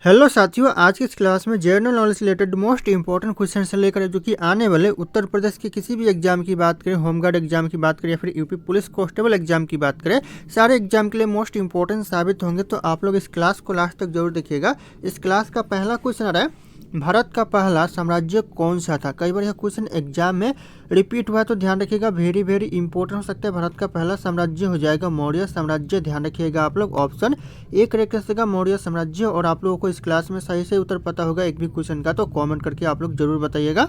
Hello साथियों, आज की इस क्लास में general knowledge related most important question से लेकर जो कि आने वाले उत्तर प्रदेश के किसी भी एग्जाम की बात करें, होमगार्ड एग्जाम की बात करें या फिर यूपी पुलिस कांस्टेबल एग्जाम की बात करें, सारे एग्जाम के लिए मोस्ट इंपॉर्टेंट साबित होंगे। तो आप लोग इस क्लास को लास्ट तक जरूर देखिएगा। इस क्लास का पहला क्वेश्चन आ रहा है, भारत का पहला साम्राज्य कौन सा था। कई बार यह क्वेश्चन एग्जाम में रिपीट हुआ है तो ध्यान रखिएगा, वेरी वेरी इंपॉर्टेंट हो सकता है। भारत का पहला साम्राज्य हो जाएगा मौर्य साम्राज्य। ध्यान रखिएगा आप लोग, ऑप्शन ए करेक्ट रहेगा मौर्य साम्राज्य। और आप लोगों को इस क्लास में सही से उत्तर पता होगा एक भी क्वेश्चन का तो कमेंट करके आप लोग जरूर बताइएगा।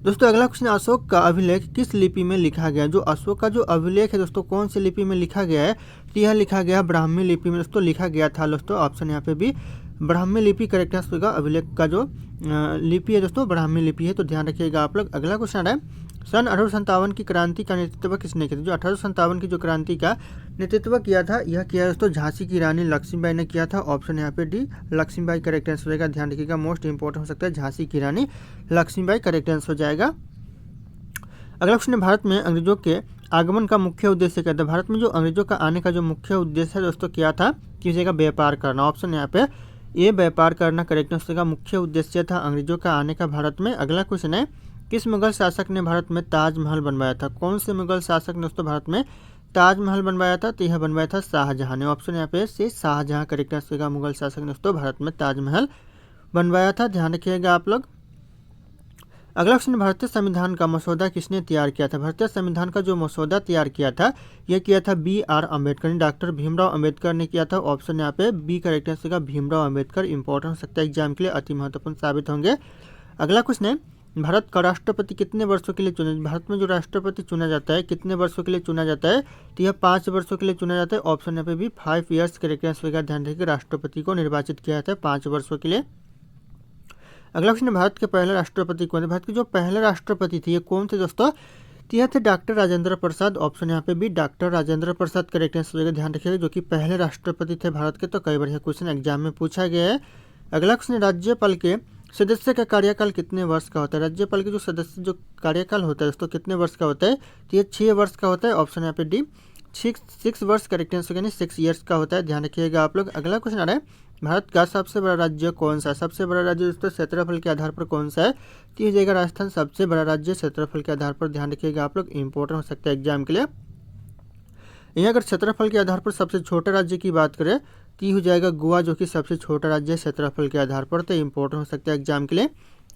दोस्तों अगला क्वेश्चन, अशोक का अभिलेख किस लिपि में लिखा गया। जो अशोक का जो अभिलेख है दोस्तों, कौन सी लिपि में लिखा गया है, तो यह लिखा गया ब्राह्मी लिपि में दोस्तों लिखा गया था। दोस्तों ऑप्शन यहाँ पे भी ब्राह्मी लिपि करेक्ट है। अभिलेख का जो लिपि है दोस्तों ब्राह्मी लिपि है, तो ध्यान रखिएगा आप लोग। अगला क्वेश्चन आ रहा है, सन 1857 की क्रांति का नेतृत्व किसने किया था। जो 1857 की जो क्रांति का नेतृत्व किया था, यह किया दोस्तों झांसी की रानी लक्ष्मीबाई ने किया था। ऑप्शन यहाँ पे डी लक्ष्मीबाई करेक्ट आंसर हो जाएगा। ध्यान रखिएगा, मोस्ट इंपॉर्टेंट हो सकता है झांसी की रानी लक्ष्मीबाई करेक्ट आंसर हो जाएगा। अगला क्वेश्चन है, भारत में अंग्रेजों के आगमन का मुख्य उद्देश्य क्या था। भारत में जो अंग्रेजों का आने का जो मुख्य उद्देश्य है दोस्तों क्या था, किसी जगह व्यापार करना। ऑप्शन यहाँ पे ये व्यापार करना करेक्ट आंसर का मुख्य उद्देश्य था अंग्रेजों का आने का भारत में। अगला क्वेश्चन है, किस मुगल शासक ने भारत में ताजमहल बनवाया था। कौन से मुगल शासक ने दोस्तों भारत में ताजमहल बनवाया था, तो यह बनवाया था शाहजहां ने। ऑप्शन यहाँ पे से शाहजहां करेक्ट आंसर का मुगल शासक ने दोस्तों भारत में ताजमहल बनवाया था। ध्यान रखिएगा आप लोग। अगला क्वेश्चन, भारतीय संविधान का मसौदा किसने तैयार किया था। भारतीय संविधान का जो मसौदा तैयार किया था, यह किया था BR अम्बेडकर ने, डॉक्टर भीमराव अम्बेडकर ने किया था। ऑप्शन यहाँ पे बी करेक्ट आंसर का भीमराव अम्बेडकर। इंपॉर्टेंट हो सकता है एग्जाम के लिए, अति महत्वपूर्ण साबित होंगे। अगला क्वेश्चन है, भारत का राष्ट्रपति कितने वर्षों के लिए चुना। भारत में जो राष्ट्रपति चुना जाता है कितने वर्षों के लिए चुना जाता है, तो यह 5 वर्षों के लिए चुना जाता है। ऑप्शन यहाँ पे भी 5 ईयर्स करेक्ट आंसर का। ध्यान रखिए, राष्ट्रपति को निर्वाचित किया जाता है 5 वर्षों के लिए। अगला क्वेश्चन, भारत के पहले राष्ट्रपति कौन थे। भारत के जो पहले राष्ट्रपति थे ये कौन थे दोस्तों, तो यह थे डॉक्टर राजेंद्र प्रसाद। ऑप्शन यहाँ पे भी doctor Rajendra Prasad correct answer. ध्यान रखिएगा, जो कि पहले राष्ट्रपति थे भारत के। तो कई बार यह क्वेश्चन एग्जाम में पूछा गया है। अगला क्वेश्चन, राज्यपाल के सदस्य का कार्यकाल कितने वर्ष का होता है। राज्यपाल के जो सदस्य जो कार्यकाल होता है दोस्तों कितने वर्ष का होता है, तो ये 6 वर्ष का होता है। ऑप्शन यहाँ पे डी 6 वर्ष करेक्ट आंसर यानी 6 ईयर्स का होता है। ध्यान रखिएगा आप लोग। अगला क्वेश्चन आ रहा है, भारत का सबसे बड़ा राज्य कौन सा है। सबसे बड़ा राज्य दोस्तों क्षेत्रफल के आधार पर कौन सा है, तो ये जाएगा राजस्थान सबसे बड़ा राज्य क्षेत्रफल के आधार पर। ध्यान रखिएगा आप लोग, इंपॉर्टेंट हो सकता है एग्जाम के लिए। यहाँ अगर क्षेत्रफल के आधार पर सबसे छोटा राज्य की बात करें तो हो जाएगा गोवा, जो कि सबसे छोटा राज्य है क्षेत्रफल के आधार पर। तो इंपॉर्टेंट हो सकता है एग्जाम के लिए।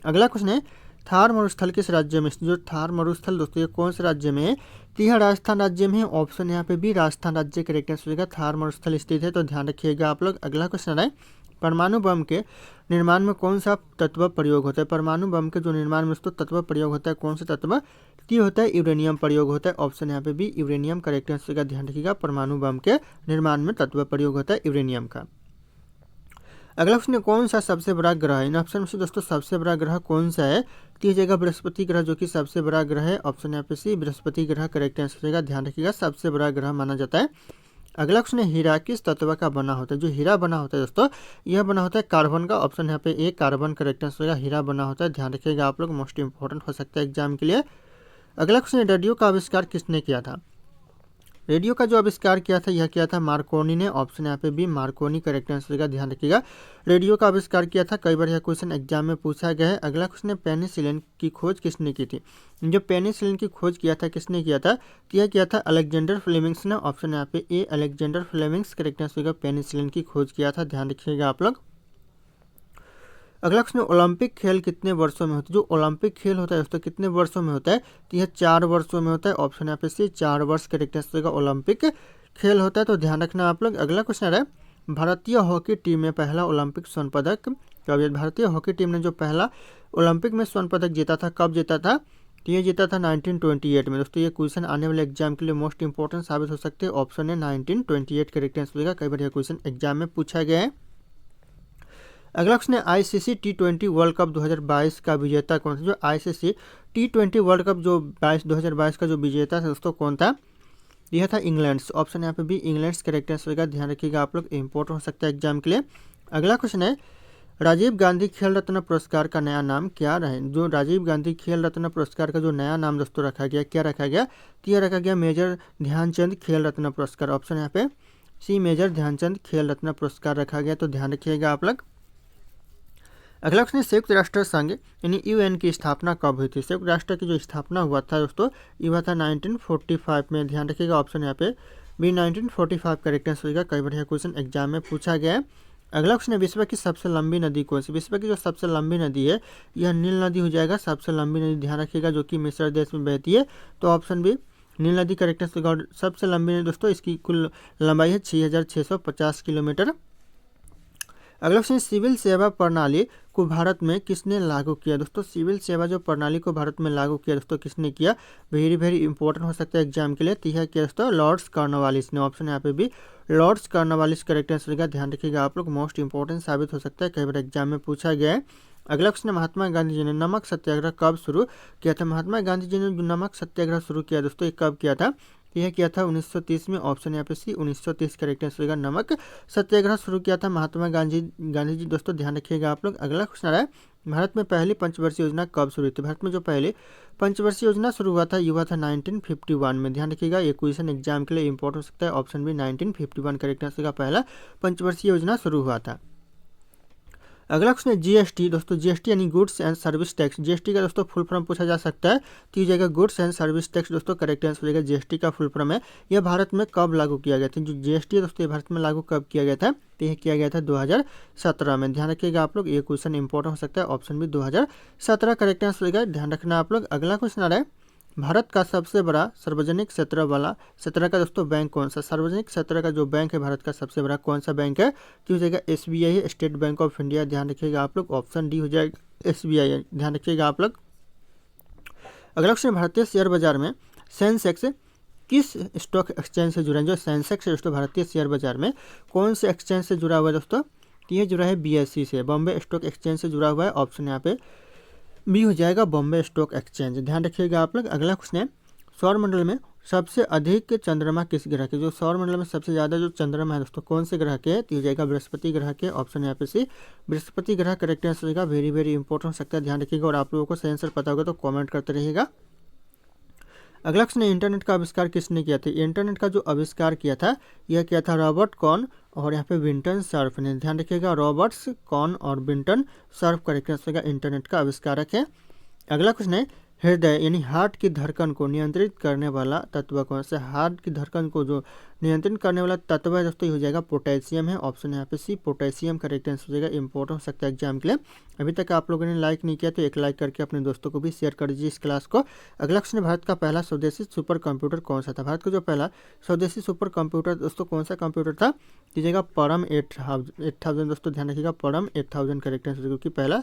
अगला क्वेश्चन है, थार मरुस्थल किस राज्य में। जो थार मरुस्थल दोस्तों ये कौन से राज्य में है, तो यह राजस्थान राज्य में है। ऑप्शन यहाँ पे भी राजस्थान राज्य करेक्ट आंसर होगा। थार मरुस्थल स्थित है, तो ध्यान रखिएगा आप लोग। अगला क्वेश्चन है, परमाणु बम के निर्माण में कौन सा तत्व प्रयोग होता है। परमाणु बम के जो निर्माण में दोस्तों तत्व प्रयोग होता है, कौन सा तत्व, ये होता है यूरेनियम प्रयोग होता है। ऑप्शन यहाँ पे भी यूरेनियम करेक्ट आंसर का। ध्यान रखिएगा, परमाणु बम के निर्माण में तत्व प्रयोग होता है यूरेनियम का। अगला क्वेश्चन, कौन सा सबसे बड़ा ग्रह है। इन ऑप्शन में से दोस्तों सबसे बड़ा ग्रह कौन सा है, तो जगह बृहस्पति ग्रह जो कि सबसे बड़ा ग्रह है। ऑप्शन यहाँ पे सी बृहस्पति ग्रह करेक्ट आंसर रहेगा। ध्यान रखिएगा, सबसे बड़ा ग्रह माना जाता है। अगला क्वेश्चन है, हीरा किस तत्व का बना होता है। जो हीरा बना होता है दोस्तों यह बना होता है कार्बन का। ऑप्शन यहाँ पे ए कार्बन करेक्ट आंसर रहेगा। हीरा बना होता है, ध्यान रखिएगा आप लोग, मोस्ट इंपॉर्टेंट हो सकता है एग्जाम के लिए। अगला क्वेश्चन है, रेडियो का आविष्कार किसने किया था। रेडियो का जो आविष्कार किया था यह किया था मार्कोनी ने। ऑप्शन यहाँ पे भी मार्कोनी करेक्ट आंसर का। ध्यान रखिएगा, रेडियो का आविष्कार किया था। कई बार यह क्वेश्चन एग्जाम में पूछा गया है। अगला क्वेश्चन है, पेनिसिलिन की खोज किसने की थी। जो पेनिसिलिन की खोज किया था किसने किया था, तो यह किया था अलेक्जेंडर फ्लेमिंग्स ने। ऑप्शन यहाँ पे ए अलेक्जेंडर फ्लेमिंग्स करेक्ट आंसर का। पेनिसिलिन की खोज किया था, ध्यान रखिएगा आप लोग। अगला क्वेश्चन, ओलंपिक खेल कितने वर्षों में होता है। जो ओलंपिक खेल होता है दोस्तों कितने वर्षों में होता है, तो यह 4 वर्षों में होता है। ऑप्शन यहाँ पे से 4 वर्ष करेक्ट आंसर का ओलंपिक खेल होता है, तो ध्यान रखना आप लोग। अगला क्वेश्चन आ रहा है, भारतीय हॉकी टीम में पहला ओलंपिक स्वर्ण पदक कब। भारतीय हॉकी टीम ने जो पहला ओलंपिक में स्वर्ण पदक जीता था कब जीता था, तो ये जीता था 1928 में। दोस्तों ये क्वेश्चन आने वाले एग्जाम के लिए मोस्ट इंपॉर्टेंट साबित हो सकते हैं। ऑप्शन है 1928 करेक्ट आंसर का। कई बार यह क्वेश्चन एग्जाम में पूछा गया है। अगला क्वेश्चन है, ICC T20 वर्ल्ड कप 2022 का विजेता कौन था। जो ICC T20 वर्ल्ड कप जो 2022 का जो विजेता था दोस्तों कौन था, यह था इंग्लैंड। ऑप्शन यहाँ पे भी इंग्लैंड करेक्ट आंसर का। ध्यान रखिएगा आप लोग, इंपॉर्टेंट हो सकता है एग्जाम के लिए। अगला क्वेश्चन है, राजीव गांधी खेल रत्न पुरस्कार का नया नाम क्या रहे। जो राजीव गांधी खेल रत्न पुरस्कार का जो नया नाम दोस्तों रखा गया, क्या रखा गया, तो यह रखा गया मेजर ध्यानचंद खेल रत्न पुरस्कार। ऑप्शन यहाँ पे सी मेजर ध्यानचंद खेल रत्न पुरस्कार रखा गया, तो ध्यान रखिएगा आप लोग। अगला क्वेश्चन है संयुक्त राष्ट्र संघ यानी यूएन की स्थापना कब हुई थी। संयुक्त राष्ट्र की जो स्थापना हुआ था दोस्तों, ये हुआ था 1945 में। ध्यान रखिएगा ऑप्शन यहाँ पे बी 1945 करेक्ट आंसर होगा। कई बार यह क्वेश्चन एग्जाम में पूछा गया है। अगला क्वेश्चन है विश्व की सबसे लंबी नदी कौन सी। विश्व की जो सबसे लंबी नदी है यह नील नदी हो जाएगा, सबसे लंबी नदी। ध्यान रखिएगा जो कि मिस्र देश में बहती है, तो ऑप्शन बी नील नदी करेक्ट आंसर होगा। सबसे लंबी नदी दोस्तों, इसकी कुल लंबाई है 6650 किलोमीटर। अगला क्वेश्चन सिविल सेवा प्रणाली को भारत में किसने लागू किया। दोस्तों सिविल सेवा जो प्रणाली को भारत में लागू किया दोस्तों किसने किया, वेरी इंपॉर्टेंट हो सकता है एग्जाम के लिए। तो यह किया दोस्तों लॉर्ड्स कॉर्नवालिस ने। ऑप्शन यहाँ पे भी लॉर्ड्स कॉर्नवालिस करेक्ट आंसर का। ध्यान रखिएगा आप लोग, मोस्ट इंपॉर्टेंट साबित हो सकता है, कई बार एग्जाम में पूछा गया है। अगला क्वेश्चन है महात्मा गांधी जी ने नमक सत्याग्रह कब शुरू किया था। महात्मा गांधी जी ने जो नमक सत्याग्रह शुरू किया दोस्तों, ये कब किया था। यह किया था 1930 में। ऑप्शन यहाँ पे सी 1930 करेक्ट आंसर होगा। नमक सत्याग्रह शुरू किया था महात्मा गांधी जी दोस्तों, ध्यान रखिएगा आप लोग। अगला क्वेश्चन है भारत में पहली पंचवर्षीय योजना कब शुरू हुई थी। भारत में जो पहली पंचवर्षीय योजना शुरू हुआ था ये हुआ था 1951 में। ध्यान रखिएगा ये क्वेश्चन एग्जाम के लिए इंपॉर्टेंट हो सकता है। ऑप्शन भी 1951 करेक्ट आंसर का पहला पंचवर्षीय योजना शुरू हुआ था। अगला क्वेश्चन है जीएसटी दोस्तों, जीएसटी यानी goods and service tax. GST का दोस्तों फुल फॉर्म पूछा जा सकता है, तो ये जाएगा गुड्स एंड सर्विस टैक्स दोस्तों, करेक्ट आंसर हो जाएगा। जीएसटी का फुल फॉर्म है। यह भारत में कब लागू किया गया था। जो जीएसटी है दोस्तों ये भारत में लागू कब किया गया था, तो यह किया गया था 2017 में। ध्यान रखिएगा आप लोग, ये क्वेश्चन इंपॉर्टेंट हो सकता है। ऑप्शन भी 2017 करेक्ट आंसर होगा, ध्यान रखना आप लोग। अगला क्वेश्चन आ रहा है भारत का सबसे बड़ा सार्वजनिक क्षेत्र वाला क्षेत्र का दोस्तों बैंक कौन सा। सार्वजनिक क्षेत्र का जो बैंक है भारत का सबसे बड़ा कौन सा बैंक है, तो हो जाएगा एसबीआई है, स्टेट बैंक ऑफ इंडिया। ध्यान रखिएगा आप लोग, ऑप्शन डी हो जाएगा एसबीआई है, ध्यान रखिएगा आप लोग। अगला क्वेश्चन भारतीय शेयर बाजार में सेंसेक्स किस स्टॉक एक्सचेंज से जुड़ा है। जो सेंसेक्स है दोस्तों भारतीय शेयर बाजार में कौन से एक्सचेंज से जुड़ा हुआ है दोस्तों, तो ये जुड़ा है बीएसई से, बॉम्बे स्टॉक एक्सचेंज से जुड़ा हुआ है। ऑप्शन यहाँ पे बी हो जाएगा बॉम्बे स्टॉक एक्सचेंज, ध्यान रखिएगा आप लोग। अगला क्वेश्चन है सौरमंडल में सबसे अधिक चंद्रमा किस ग्रह के। जो सौरमंडल में सबसे ज़्यादा जो चंद्रमा है दोस्तों कौन से ग्रह के, तो हो जाएगा बृहस्पति ग्रह के। ऑप्शन यहाँ पे सी बृहस्पति ग्रह करेक्ट आंसर होगा। वेरी इंपॉर्टेंट हो सकता है, ध्यान रखिएगा। और आप लोगों को सही आंसर पता होगा तो कमेंट करते रहिएगा। अगला क्वेश्चन है इंटरनेट का आविष्कार किसने किया था। इंटरनेट का जो आविष्कार किया था यह किया था रॉबर्ट कॉन और यहाँ पे विंटन सर्फ ने। ध्यान रखिएगा रॉबर्ट्स कॉन और विंटन सर्फ करेक्ट आंसर होगा, इंटरनेट का आविष्कारक है। अगला क्वेश्चन है हृदय यानी हार्ट की धड़कन को नियंत्रित करने वाला तत्व कौन सा। हार्ट की धड़कन को जो नियंत्रित करने वाला तत्व है दोस्तों ये हो जाएगा पोटेशियम है। ऑप्शन यहाँ पे सी पोटेशियम करेक्ट आंसर हो जाएगा, इंपॉर्टेंट हो सकता है एग्जाम के लिए। अभी तक आप लोगों ने लाइक नहीं किया तो एक लाइक करके अपने दोस्तों को भी शेयर कर दीजिए इस क्लास को। अगला क्वेश्चन है भारत का पहला स्वदेशी सुपर कंप्यूटर कौन सा था। भारत का जो पहला स्वदेशी सुपर कंप्यूटर दोस्तों कौन सा कंप्यूटर था, दीजिएगा परम 8000 दोस्तों, ध्यान रखिएगा परम 8000 करेक्ट आंसर, क्योंकि पहला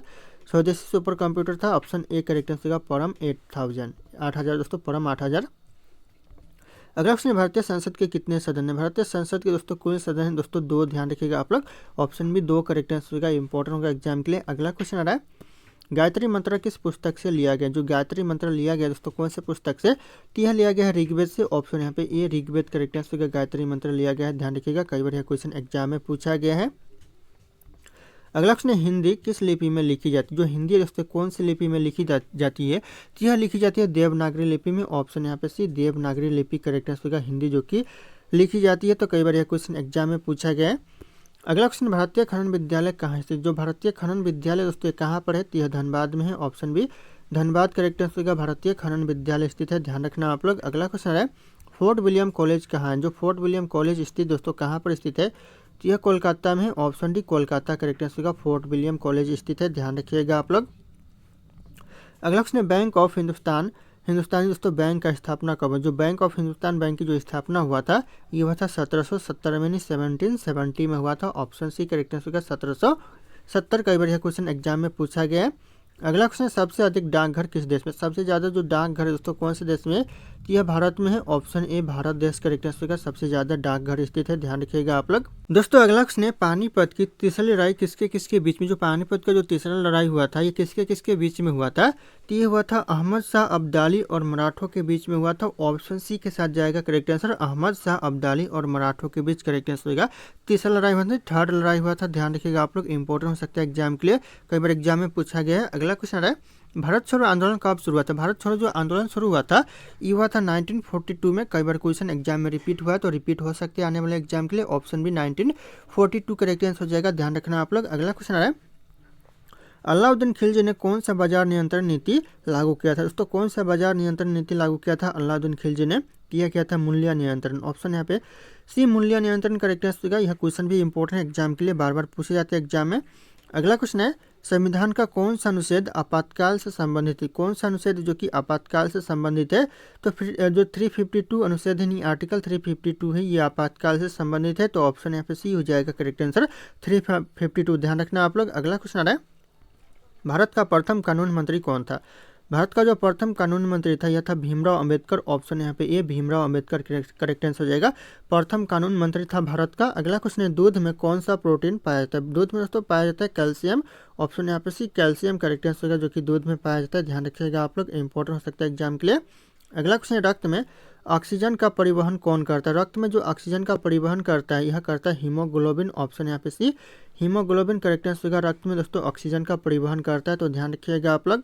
स्वदेशी सुपर कंप्यूटर था। ऑप्शन ए करेक्ट आंसर होगा परम 8000 दोस्तों, परम 8000। अगला क्वेश्चन है भारतीय संसद के कितने सदन है। भारतीय संसद के दोस्तों कुल सदन है दोस्तों 2, ध्यान रखिएगा आप लोग। ऑप्शन भी 2 करेक्ट आंसर होगा, इंपॉर्टेंट होगा एग्जाम के लिए। अगला क्वेश्चन आ रहा है गायत्री मंत्र किस पुस्तक से लिया गया। जो गायत्री मंत्र लिया गया दोस्तों कौन से पुस्तक से, तो यह लिया गया है ऋग्वेद से। ऑप्शन यहाँ पे ए ऋग्वेद करेक्ट आंसर होगा, गायत्री मंत्र लिया गया है, ध्यान रखिएगा। कई बार यह क्वेश्चन एग्जाम में पूछा गया है। अगला क्वेश्चन है हिंदी किस लिपि में लिखी जाती है। जो हिंदी है दोस्तों कौन सी लिपि में लिखी जाती है, तो यह लिखी जाती है देवनागरी लिपि में। ऑप्शन यहाँ पे सी देवनागरी लिपि करेक्ट आंसर होगा, हिंदी जो कि लिखी जाती है। तो कई बार यह क्वेश्चन एग्जाम में पूछा गया है। अगला क्वेश्चन भारतीय खनन विद्यालय कहाँ स्थित। जो भारतीय खनन विद्यालय दोस्तों कहाँ पर है, तो यह धनबाद में है। Option B Dhanbad correct answer होगा, भारतीय खनन विद्यालय स्थित है, ध्यान रखना आप लोग। अगला क्वेश्चन है फोर्ट विलियम कॉलेज कहाँ है। जो फोर्ट विलियम कॉलेज स्थित दोस्तों कहाँ पर स्थित है, तो यह कोलकाता में है। Option D Kolkata correct answer होगा, फोर्ट विलियम कॉलेज स्थित है, ध्यान रखिएगा आप लोग। अगला क्वेश्चन है बैंक ऑफ हिंदुस्तान दोस्तों बैंक का स्थापना कब है। जो बैंक ऑफ हिंदुस्तान बैंक की जो स्थापना हुआ था ये हुआ था 1770 में, 1770 में हुआ था। ऑप्शन सी करेक्ट आंसर होगा 1770। कई बार यह क्वेश्चन एग्जाम में पूछा गया है। अगला क्वेश्चन सबसे अधिक डाकघर किस देश में। सबसे ज़्यादा जो डाकघर है दोस्तों कौन से देश में, तो यह भारत में है। ऑप्शन ए भारत देश करेक्ट आंसर होगा, सबसे ज़्यादा डाकघर स्थित है, ध्यान रखिएगा आप लोग। दोस्तों अगला क्वेश्चन है पानीपत की तीसरी लड़ाई किसके किसके बीच में। जो पानीपत का जो तीसरा लड़ाई हुआ था ये किसके किसके बीच में हुआ था, तो ये हुआ था अहमद शाह अब्दाली और मराठों के बीच में हुआ था। ऑप्शन सी के साथ जाएगा करेक्ट आंसर, अहमद शाह अब्दाली और मराठों के बीच करेक्ट आंसर होगा। तीसरा लड़ाई हुआ था, थर्ड लड़ाई हुआ था, ध्यान रखिएगा आप लोग, इंपॉर्टेंट हो सकता है एग्जाम के लिए, कई बार एग्जाम में पूछा गया है। अगला क्वेश्चन है भारत छोड़ो आंदोलन कब शुरू हुआ था। भारत छोड़ो जो आंदोलन शुरू हुआ था ये हुआ था 1942 में। कई बार क्वेश्चन एग्जाम में रिपीट हुआ है तो रिपीट हो सकते हैं आने वाले एग्जाम के लिए। ऑप्शन बी 1942 करेक्ट आंसर हो जाएगा, ध्यान रखना आप लोग। अगला क्वेश्चन आ रहा है, अलाउद्दीन खिलजी ने कौन सा बाजार नियंत्रण नीति लागू किया था? दोस्तों कौन सा बाजार नियंत्रण नीति लागू किया था अलाउद्दीन खिलजी ने? किया क्या था? मूल्य नियंत्रण। ऑप्शन यहाँ पे सी मूल्य नियंत्रण करेक्ट आंसर होगा। यह क्वेश्चन भी इंपॉर्टेंट है एग्जाम के लिए, बार बार पूछे जाते हैं एग्जाम में। अगला क्वेश्चन है, संविधान का कौन सा अनुच्छेद आपातकाल से संबंधित है? कौन सा अनुच्छेद जो कि आपातकाल से संबंधित है? तो फिर जो 352 अनुच्छेद है, आर्टिकल 352 है, ये आपातकाल से संबंधित है। तो ऑप्शन यहाँ पे सी हो जाएगा करेक्ट आंसर 352, ध्यान रखना आप लोग। अगला क्वेश्चन आ रहा है, भारत का प्रथम कानून मंत्री कौन था? भारत का जो प्रथम कानून मंत्री था यह था भीमराव अंबेडकर। ऑप्शन यहाँ पे ए भीमराव अंबेडकर करेक्ट आंसर हो जाएगा, प्रथम कानून मंत्री था भारत का। अगला क्वेश्चन है, दूध में कौन सा प्रोटीन पाया जाता है? दूध में दोस्तों पाया जाता है कैल्शियम। ऑप्शन यहाँ पे सी कैल्शियम करेक्ट आंसर होगा, जो कि दूध में पाया जाता है, ध्यान रखिएगा आप लोग, इंपॉर्टेंट हो सकता है एग्जाम के लिए। अगला क्वेश्चन है, रक्त में ऑक्सीजन का परिवहन कौन करता है? रक्त में जो ऑक्सीजन का परिवहन करता है यह करता है हीमोग्लोबिन। ऑप्शन यहाँ पे सी हीमोग्लोबिन करेक्ट आंसर होगा, रक्त में दोस्तों ऑक्सीजन का परिवहन करता है, तो ध्यान रखिएगा आप लोग।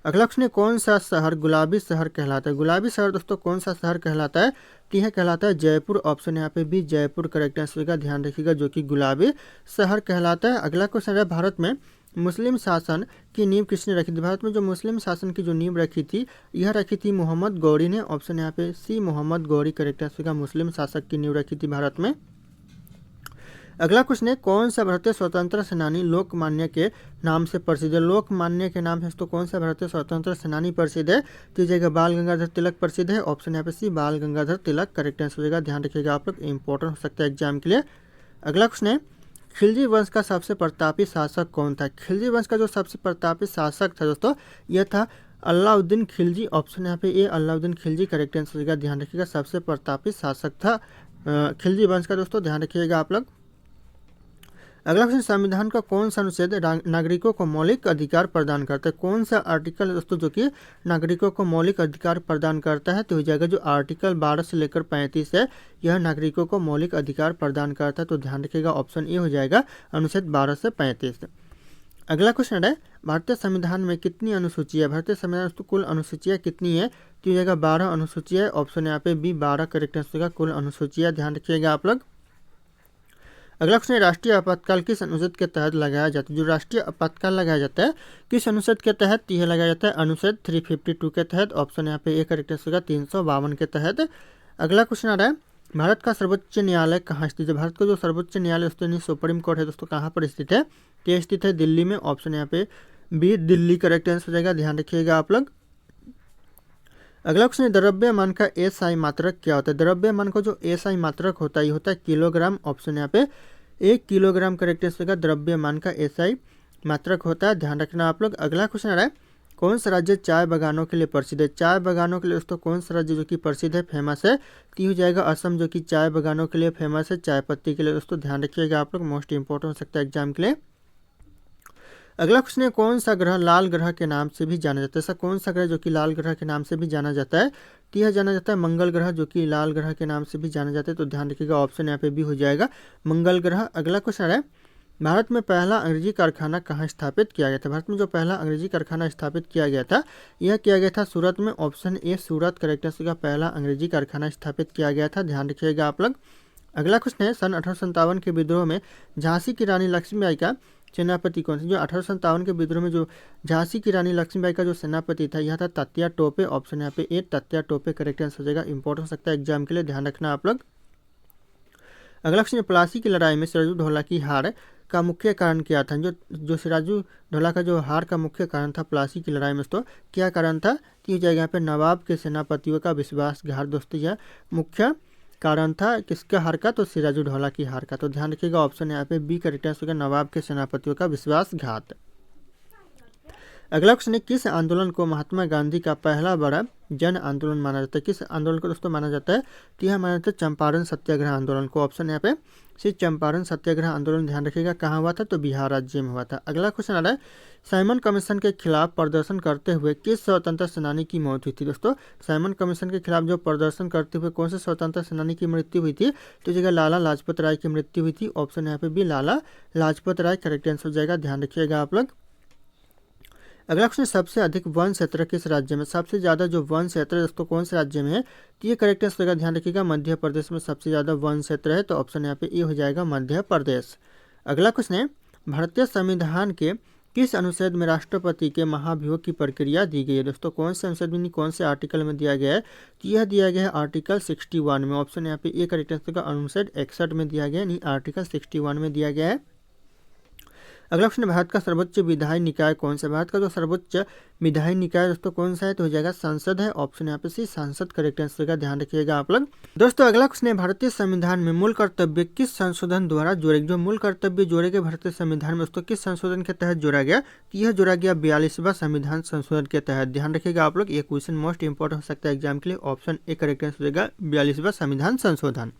अगला क्वेश्चन है, कौन सा शहर गुलाबी शहर कहलाता है? गुलाबी शहर दोस्तों कौन सा शहर कहलाता है? तो यह कहलाता है जयपुर। ऑप्शन यहाँ पे भी जयपुर करेक्ट आंसर होगा, ध्यान रखिएगा, जो कि गुलाबी शहर कहलाता है। अगला क्वेश्चन है, भारत में मुस्लिम शासन की नींव किसने रखी थी? भारत में जो मुस्लिम शासन की जो नींव रखी थी यह रखी थी मोहम्मद गौरी ने। ऑप्शन यहाँ पे सी मोहम्मद गौरी करेक्ट आंसर होगा, मुस्लिम शासक की नींव रखी थी भारत में। अगला क्वेश्चन है, कौन सा भारतीय स्वतंत्र सेनानी लोकमान्य के नाम से प्रसिद्ध है? लोकमान्य के नाम से तो कौन सा भारतीय स्वतंत्र सेनानी प्रसिद्ध है? तो जगह बाल गंगाधर तिलक प्रसिद्ध है। ऑप्शन यहाँ पे सी बाल गंगाधर तिलक करेक्ट आंसर हो जाएगा, ध्यान रखिएगा आप लोग, इंपॉर्टेंट हो सकता है एग्जाम के लिए। अगला क्वेश्चन है, खिलजी वंश का सबसे प्रतापी शासक कौन था? खिलजी वंश का जो सबसे प्रतापी शासक था दोस्तों यह था अलाउद्दीन खिलजी। ऑप्शन यहाँ पे ए अलाउद्दीन खिलजी करेक्ट आंसर होगा, ध्यान रखिएगा, सबसे प्रतापी शासक था खिलजी वंश का दोस्तों, ध्यान रखिएगा आप लोग। अगला क्वेश्चन, संविधान का कौन सा अनुच्छेद नागरिकों को मौलिक अधिकार प्रदान करता है? कौन सा आर्टिकल है दोस्तों जो कि नागरिकों को मौलिक अधिकार प्रदान करता है? तो हो जाएगा जो आर्टिकल 12 से लेकर 35 है, यह नागरिकों को मौलिक अधिकार प्रदान करता है, तो ध्यान रखिएगा, ऑप्शन ए हो जाएगा अनुच्छेद 12 से 35। अगला क्वेश्चन है, भारतीय संविधान में कितनी अनुसूचियाँ? भारतीय संविधान में कुल अनुसूचियाँ कितनी है? तो हो जाएगा 12 अनुसूचियाँ। ऑप्शन यहाँ पे बी 12 करेक्ट आंसर होगा, कुल अनुसूचियाँ, ध्यान रखिएगा आप लोग। अगला क्वेश्चन है, राष्ट्रीय आपातकाल किस अनुच्छेद के तहत लगाया जाता है? जो राष्ट्रीय आपातकाल लगाया जाता है किस अनुच्छेद के तहत? यह लगाया जाता है अनुच्छेद 352 के तहत। ऑप्शन यहाँ पे ए करेक्ट आंसर होगा 352 के तहत। अगला क्वेश्चन आ रहा है, भारत का सर्वोच्च न्यायालय कहाँ स्थित है? भारत का जो सर्वोच्च न्यायालय दोस्तों सुप्रीम कोर्ट है दोस्तों, कहाँ पर स्थित है? ये स्थित है दिल्ली में। ऑप्शन यहाँ पे बी दिल्ली करेक्ट आंसर हो जाएगा, ध्यान रखिएगा आप लोग। अगला क्वेश्चन है, द्रव्यमान का एसआई मात्रक क्या होता है? द्रव्यमान का जो एसआई मात्रक होता है ये होता है किलोग्राम। ऑप्शन यहाँ पे 1 किलोग्राम करेक्ट आंसर होगा, द्रव्यमान का एसआई मात्रक होता है, ध्यान रखना आप लोग। अगला क्वेश्चन आ रहा है, कौन सा राज्य चाय बागानों के लिए प्रसिद्ध है? चाय बागानों के लिए दोस्तों कौन सा राज्य जो कि प्रसिद्ध है, फेमस है? तो हो जाएगा असम, जो कि चाय बागानों के लिए फेमस है, चाय पत्ती के लिए दोस्तों, ध्यान रखिएगा आप लोग, मोस्ट इंपॉर्टेंट हो सकता है एग्जाम के लिए। अगला क्वेश्चन है, कौन सा ग्रह लाल ग्रह के नाम से भी जाना जाता है? ऐसा कौन सा ग्रह जो कि लाल ग्रह के नाम से भी जाना जाता है? तो यह जाना जाता है मंगल ग्रह, जो कि लाल ग्रह के नाम से भी जाना जाता है, तो ध्यान रखिएगा, ऑप्शन यहाँ पे भी हो जाएगा मंगल ग्रह। अगला क्वेश्चन है, भारत में पहला अंग्रेजी कारखाना कहाँ स्थापित किया गया था? भारत में जो पहला अंग्रेजी कारखाना स्थापित किया गया था यह किया गया था सूरत में। Option A Surat correct answer का पहला अंग्रेजी कारखाना स्थापित किया गया था, ध्यान रखिएगा आप लोग। अगला क्वेश्चन है, सन 1857 के विद्रोह में झांसी की रानी लक्ष्मीबाई का सेनापति कौन सा? जो 1857 के विद्रोह में जो झांसी की रानी लक्ष्मीबाई का जो सेनापति था यह था तात्या टोपे। ऑप्शन यहाँ पे ए तात्या टोपे करेक्ट आंसर हो जाएगा, इंपॉर्टेंट हो सकता है एग्जाम के लिए, ध्यान रखना आप लोग। अगला क्वेश्चन, प्लासी की लड़ाई में सिराजू ढोला की हार का मुख्य कारण क्या था? जो सिराजू ढोला का जो हार का मुख्य कारण था प्लासी की लड़ाई में, तो क्या कारण था? तो जाएगा यहाँ पे नवाब के सेनापतियों का विश्वासघात दोस्तों, यह मुख्य कारण था किसका हार का? तो सिराजू ढोला की हार का, तो ध्यान रखिएगा, ऑप्शन यहाँ पे बी करेक्ट आंसर होगा, नवाब के सेनापतियों का विश्वासघात। अगला क्वेश्चन है, किस आंदोलन को महात्मा गांधी का पहला बड़ा जन आंदोलन माना जाता है? किस आंदोलन को दोस्तों माना जाता है? तो यह माना जाता है चंपारण सत्याग्रह आंदोलन को। ऑप्शन यहाँ पे सी चंपारण सत्याग्रह आंदोलन, ध्यान रखिएगा, कहाँ हुआ था? तो बिहार राज्य में हुआ था। अगला क्वेश्चन आ रहा है, साइमन कमीशन के खिलाफ प्रदर्शन करते हुए किस स्वतंत्र सेनानी की मौत हुई थी? दोस्तों साइमन कमीशन के खिलाफ जो प्रदर्शन करते हुए कौन से स्वतंत्र सेनानी की मृत्यु हुई थी? तो जगह लाला लाजपत राय की मृत्यु हुई थी। ऑप्शन यहाँ पे भी लाला लाजपत राय करेक्ट आंसर हो जाएगा, ध्यान रखिएगा आप लोग। अगला क्वेश्चन, सबसे अधिक वन क्षेत्र किस राज्य में? सबसे ज़्यादा जो वन क्षेत्र है दोस्तों कौन से राज्य में है? तो ये करेक्ट आंसर का ध्यान रखिएगा, मध्य प्रदेश में सबसे ज़्यादा वन क्षेत्र है, तो ऑप्शन यहाँ पे ए हो जाएगा मध्य प्रदेश। अगला क्वेश्चन है, भारतीय संविधान के किस अनुच्छेद में राष्ट्रपति के महाभियोग की प्रक्रिया दी गई है? दोस्तों कौन से अनुच्छेद में, कौन से आर्टिकल में दिया गया है? तो यह दिया गया है आर्टिकल 61 में। ऑप्शन यहाँ पे ए करेक्ट आंसर का अनुच्छेद 61 में दिया गया है, नहीं आर्टिकल 61 में दिया गया है। अगला क्वेश्चन, भारत का सर्वोच्च विधायी निकाय कौन सा? भारत का जो सर्वोच्च विधायी निकाय दोस्तों कौन सा है? तो हो जाएगा संसद है। ऑप्शन यहाँ पे सी संसद करेक्ट आंसर का ध्यान रखिएगा आप लोग। दोस्तों अगला क्वेश्चन है, भारतीय संविधान में मूल कर्तव्य किस संशोधन द्वारा जोड़े? जो मूल कर्तव्य जोड़े गए भारतीय संविधान में दोस्तों किस संशोधन के तहत जोड़ा गया? तो यह जोड़ा गया 42वां संविधान संशोधन के तहत। ध्यान रखिएगा आप लोग, ये क्वेश्चन मोस्ट इंपॉर्टेंट हो सकता है एग्जाम के लिए। ऑप्शन ए करेक्ट आंसर हो जाएगा 42वां संविधान संशोधन।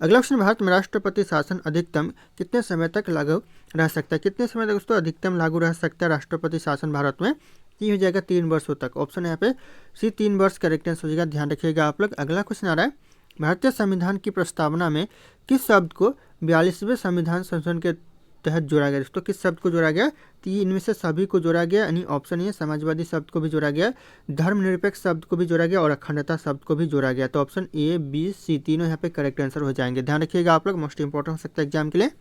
अगला क्वेश्चन, भारत में राष्ट्रपति शासन अधिकतम कितने समय तक लागू रह सकता है? कितने समय तक दोस्तों अधिकतम लागू रह सकता है राष्ट्रपति शासन भारत में? ये हो जाएगा 3 वर्षों तक। ऑप्शन यहाँ पे सी 3 वर्ष करेक्ट आंसर हो जाएगा, ध्यान रखिएगा आप लोग। अगला क्वेश्चन आ रहा है, भारतीय संविधान की प्रस्तावना में किस शब्द को 42वें संविधान संशोधन के तहत जोड़ा गया? दोस्तों किस शब्द को जोड़ा गया? तो ये इनमें से सभी को जोड़ा गया, यानी ऑप्शन ये समाजवादी शब्द को भी जोड़ा गया, धर्मनिरपेक्ष शब्द को भी जोड़ा गया और अखंडता शब्द को भी जोड़ा गया। तो ऑप्शन ए बी सी तीनों यहाँ पे करेक्ट आंसर हो जाएंगे। ध्यान रखिएगा आप लोग, मोस्ट इंपॉर्टेंट हो सकता है एग्जाम के लिए।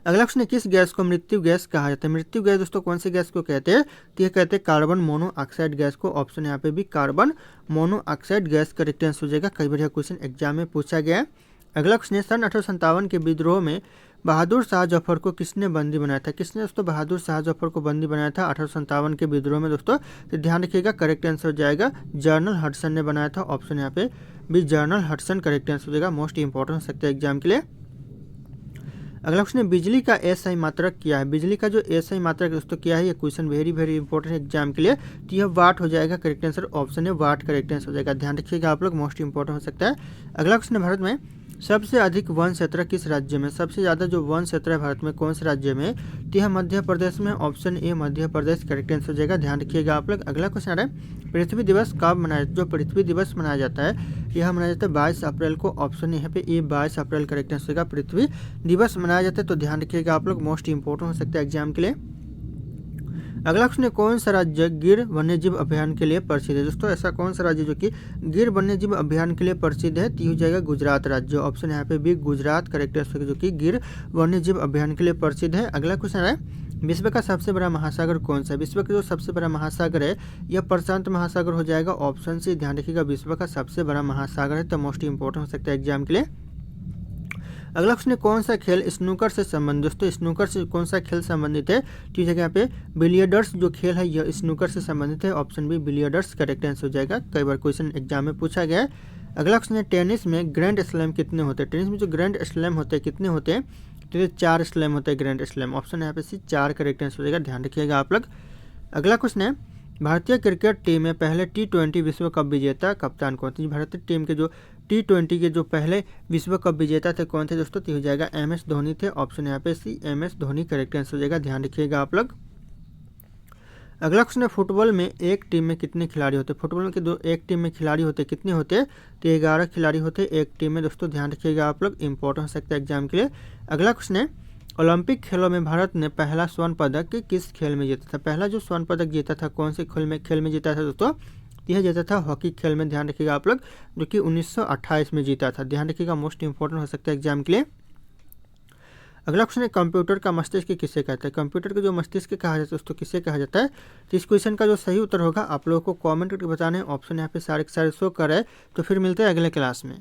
अगला क्वेश्चन है, किस गैस को मृत्यु गैस कहा जाता है? मृत्यु गैस दोस्तों कौन सी गैस को कहते हैं? तो ये कहते हैं कार्बन मोनोऑक्साइड गैस को। ऑप्शन यहाँ पे भी carbon monoxide gas correct answer हो जाएगा। कई बार यह क्वेश्चन एग्जाम में पूछा गया है। अगला क्वेश्चन है, सन 1857 के विद्रोह में बहादुर शाह जफर को किसने बंदी बनाया था? किसने दोस्तों बहादुर शाह जफर को बंदी बनाया था 1857 के विद्रोह में दोस्तों? तो ध्यान रखिएगा, करेक्ट आंसर हो जाएगा जनरल हडसन ने बनाया था। ऑप्शन यहाँ पे भी जनरल हडसन करेक्ट आंसर हो जाएगा, मोस्ट इंपॉर्टेंट हो सकता है एग्जाम के लिए। अगला क्वेश्चन है, बिजली का एसआई मात्रक क्या है? बिजली का जो एसआई मात्रक दोस्तों क्या है? ये क्वेश्चन वेरी इंपॉर्टेंट है एग्जाम के लिए। तो यह वाट हो जाएगा करेक्ट आंसर। ऑप्शन है वाट करेक्ट आंसर हो जाएगा, ध्यान रखिएगा आप लोग, मोस्ट इंपॉर्टेंट हो सकता है। अगला क्वेश्चन है, भारत में सबसे अधिक वन क्षेत्र किस राज्य में? सबसे ज़्यादा जो वन क्षेत्र है भारत में कौन से राज्य में? तो यह मध्य प्रदेश में। Option A Madhya Pradesh correct answer हो जाएगा, ध्यान रखिएगा आप लोग। अगला क्वेश्चन आ रहा है, पृथ्वी दिवस कब मनाया? जो पृथ्वी दिवस मनाया जाता है यह मनाया जाता है 22 अप्रैल को। ऑप्शन यहाँ पे ए 22 अप्रैल करेक्ट आंसर होगा, पृथ्वी दिवस मनाया जाता है। तो ध्यान रखिएगा आप लोग, मोस्ट इंपॉर्टेंट हो सकता है एग्जाम के लिए। अगला क्वेश्चन है, कौन सा राज्य गिर वन्यजीव अभियान के लिए प्रसिद्ध है? दोस्तों ऐसा कौन सा राज्य जो कि गिर वन्यजीव अभियान के लिए प्रसिद्ध है? तो हो जाएगा गुजरात राज्य। ऑप्शन यहाँ पे भी गुजरात करेक्ट आंसर जो कि गिर वन्यजीव अभियान के लिए प्रसिद्ध है। अगला क्वेश्चन है, विश्व का सबसे बड़ा महासागर कौन सा है? विश्व का जो सबसे बड़ा महासागर है यह प्रशांत महासागर हो जाएगा। ऑप्शन से ध्यान रखिएगा, विश्व का सबसे बड़ा महासागर है, तो मोस्ट इंपॉर्टेंट हो सकता है एग्जाम के लिए। अगला क्वेश्चन है, कौन सा खेल स्नूकर से संबंधित? दोस्तों स्नूकर से कौन सा खेल संबंधित है? तो जगह यहाँ पे बिलियर्ड्स जो खेल है यह स्नूकर से संबंधित है। Option B billiards correct answer हो जाएगा, कई बार क्वेश्चन एग्जाम में पूछा गया है। अगला क्वेश्चन है, टेनिस में ग्रैंड स्लैम कितने होते हैं? टेनिस में जो ग्रैंड स्लैम होते हैं कितने होते हैं? तो ये 4 स्लैम होते हैं ग्रैंड स्लैम। ऑप्शन यहाँ पे सी 4 करेक्ट आंसर हो जाएगा, ध्यान रखिएगा आप लोग। अगला क्वेश्चन है, भारतीय क्रिकेट टीम में पहले T20 विश्व कप विजेता कप्तान कौन थे? भारतीय टीम के जो T20 के जो पहले विश्व कप विजेता थे कौन थे दोस्तों? तो हो जाएगा MS धोनी थे। ऑप्शन यहाँ पे सी MS धोनी करेक्ट आंसर हो जाएगा, ध्यान रखिएगा आप लोग। अगला क्वेश्चन है, फुटबॉल में एक टीम में कितने खिलाड़ी होते हैं? फुटबॉल के एक टीम में खिलाड़ी होते कितने होते हैं? तो 11 खिलाड़ी होते एक टीम में दोस्तों, ध्यान रखिएगा आप लोग, इंपॉर्टेंट हो सकता है एग्जाम के लिए। अगला क्वेश्चन है, ओलंपिक खेलों में भारत ने पहला स्वर्ण पदक किस खेल में जीता था? पहला जो स्वर्ण पदक जीता था कौन से खेल में जीता था दोस्तों? यह जीता था हॉकी खेल में, ध्यान रखिएगा आप लोग, जो कि 1928 में जीता था। ध्यान रखिएगा, मोस्ट इंपॉर्टेंट हो सकता है एग्जाम के लिए। अगला क्वेश्चन है, कंप्यूटर का मस्तिष्क किसे कहता है? कंप्यूटर का जो मस्तिष्क कहा जाता है दोस्तों किसे कहा जाता है? तो इस क्वेश्चन का जो सही उत्तर होगा आप लोगों को कमेंट करके बताना है। ऑप्शन यहाँ पे सारे के सारे शो कर रहे हैं। तो फिर मिलते हैं अगले क्लास में।